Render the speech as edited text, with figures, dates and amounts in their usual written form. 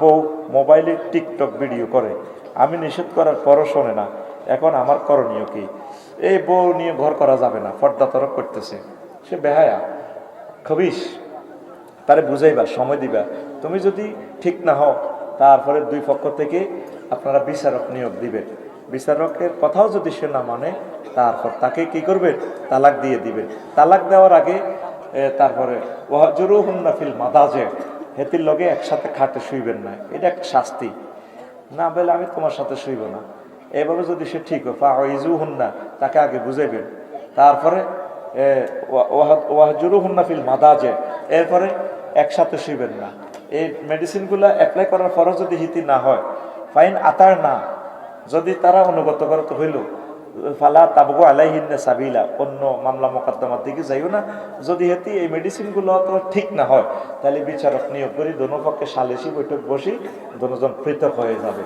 বউ মোবাইলে TikTok video করে, আমি নিষেধ করার পরও শোনে না, এখন আমার করণীয় কি? এই বউ নিয়ে ঘর করা যাবে না, পর্দা তরক করতেছে, সে বেহায়া খবিস, তারে বুঝাইবা, সময় দিবা। তুমি যদি ঠিক না হও, তারপরে দুই পক্ষ থেকে আপনারা বিচারক নিয়োগ দিবেন। বিচারকের কথাও যদি সে না মানে, তারপর তাকে কি করবেন? তালাক দিয়ে দিবেন। তালাক দেওয়ার আগে তারপরে ওয়াহজুরুহুন্না ফিল মাদাজে, হেতির লগে একসাথে খাটে শুইবেন না, এটা একটা শাস্তি। না বলে আমি তোমার সাথে শুইব না, এভাবে যদি সে ঠিক হয়, ফাইজুহুন্না, তাকে আগে বুঝাইবেন। তারপরে ওয়াহজুরুহুন্না ফিল মাদাজে, এরপরে একসাথে শুইবেন না। এই মেডিসিনগুলো অ্যাপ্লাই করার পরও যদি হিতি না হয়, ফাইন আতার না, যদি তারা অনুগত করতে হইল, ফালা তাবগু আলাইহিন্না সাবিলা, অন্য মামলা মোকদ্দমার দিকে যাইও না। যদি হেতি এই মেডিসিনগুলো তো ঠিক না হয়, তাহলে বিচারক নিয়োগ করি, দোনো পক্ষে সালিসি বৈঠক বসি, দোনোজন পৃথক হয়ে যাবে।